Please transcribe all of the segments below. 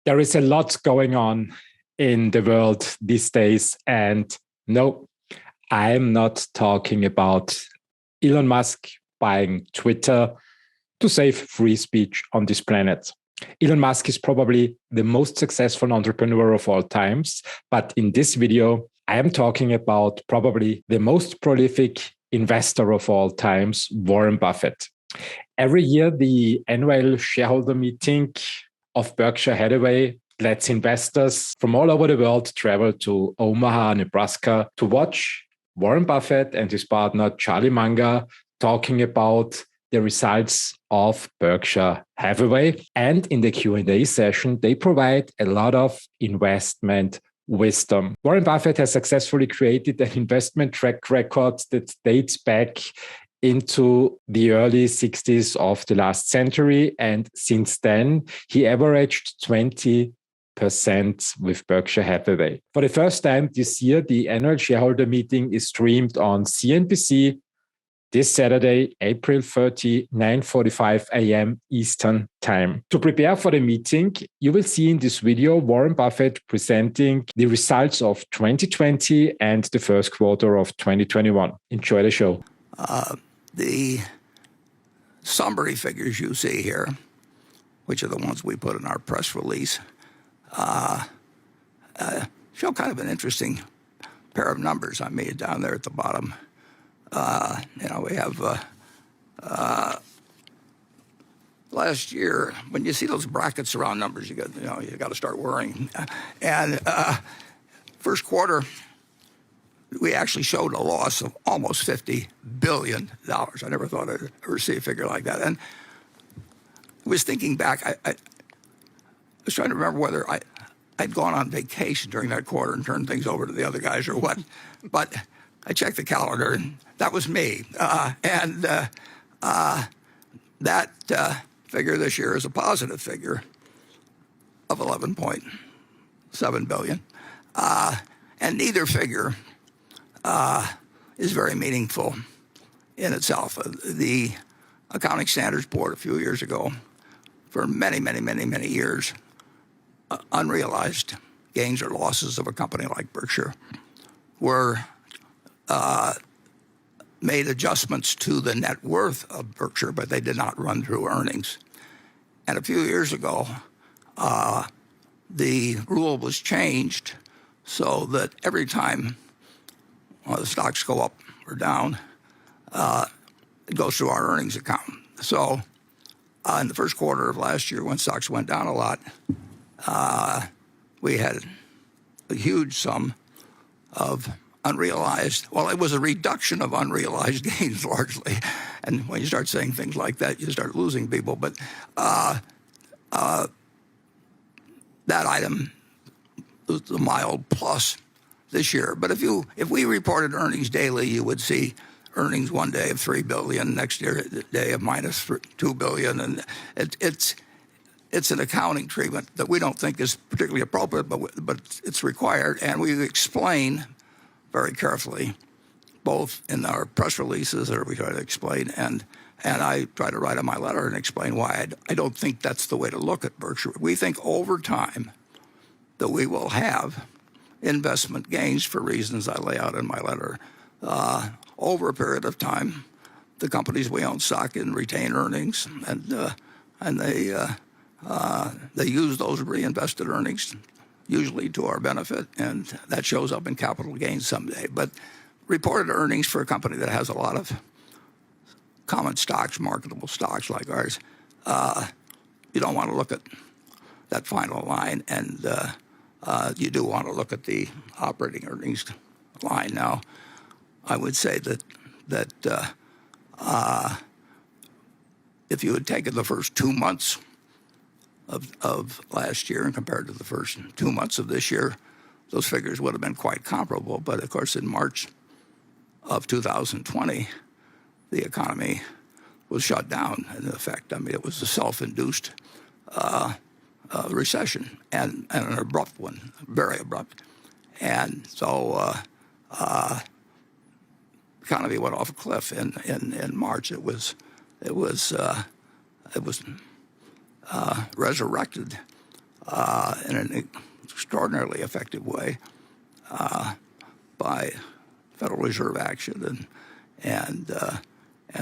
There is a lot going on in the world these days. And no, I'm not talking about Elon Musk buying Twitter to save free speech on this planet. Elon Musk is probably the most successful entrepreneur of all times. But in this video, I am talking about probably the most prolific investor of all times, Warren Buffett. Every year, the annual shareholder meeting of Berkshire Hathaway lets investors from all over the world travel to Omaha, Nebraska to watch Warren Buffett and his partner, Charlie Munger, talking about the results of Berkshire Hathaway. And in the Q&A session, they provide a lot of investment wisdom. Warren Buffett has successfully created an investment track record that dates back into the early 60s of the last century. And since then, he averaged 20% with Berkshire Hathaway. For the first time this year, the annual shareholder meeting is streamed on CNBC this Saturday, April 30, 9:45 a.m. Eastern Time. To prepare for the meeting, you will see in this video Warren Buffett presenting the results of 2020 and the first quarter of 2021. Enjoy the show. The summary figures you see here, which are the ones we put in our press release, show kind of an interesting pair of numbers. I made down there at the bottom. We have last year, when you see those brackets around numbers, you got to start worrying. And first quarter, we actually showed a loss of almost $50 billion. I never thought I'd ever see a figure like that. And I was thinking back, I was trying to remember whether I'd gone on vacation during that quarter and turned things over to the other guys or what. But I checked the calendar, and that was me. That figure this year is a positive figure of $11.7 billion. And neither figure is very meaningful in itself. The Accounting Standards Board a few years ago, for many years, unrealized gains or losses of a company like Berkshire were made adjustments to the net worth of Berkshire, but they did not run through earnings. And a few years ago, the rule was changed so that every time the stocks go up or down, it goes through our earnings account. So in the first quarter of last year, when stocks went down a lot, we had a huge sum of unrealized. Well, it was a reduction of unrealized gains largely. And when you start saying things like that, you start losing people. But that item was a mild plus this year. But if we reported earnings daily, you would see earnings one day of $3 billion, next day of minus $2 billion. And it's an accounting treatment that we don't think is particularly appropriate, but it's required. And we explain very carefully, both in our press releases, or we try to explain, and I try to write in my letter and explain why I don't think that's the way to look at Berkshire. We think over time that we will have investment gains for reasons I lay out in my letter. Over a period of time, the companies we own stock in retain earnings, and they use those reinvested earnings usually to our benefit, and that shows up in capital gains someday. But reported earnings for a company that has a lot of common stocks, marketable stocks like ours, you don't want to look at that final line, and you do want to look at the operating earnings line. Now, I would say that if you had taken the first 2 months of last year and compared to the first 2 months of this year, those figures would have been quite comparable. But of course, in March of 2020, the economy was shut down in effect. I mean, it was a self-induced recession, and an abrupt one, very abrupt. And so the economy went off a cliff in March. It was resurrected in an extraordinarily effective way by Federal Reserve action and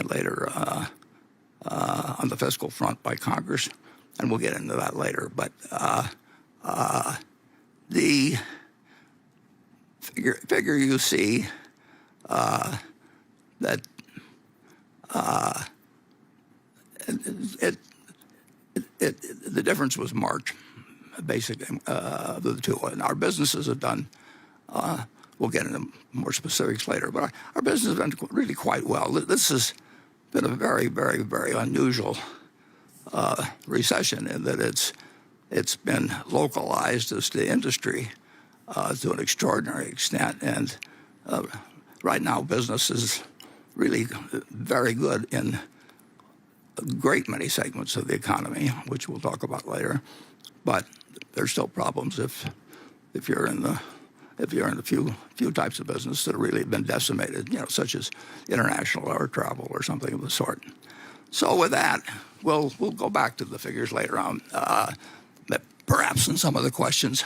later on the fiscal front by Congress, and we'll get into that later. But the figure you see that the difference was March, basically, of the two. And our businesses have done. We'll get into more specifics later, but our business has been really quite well. This has been a very, very, very unusual recession in that it's been localized as to industry to an extraordinary extent, and right now business is really very good in a great many segments of the economy, which we'll talk about later. But there's still problems if you're in the few types of business that have really been decimated, such as international air travel or something of the sort. So with that, we'll go back to the figures later on. But perhaps in some of the questions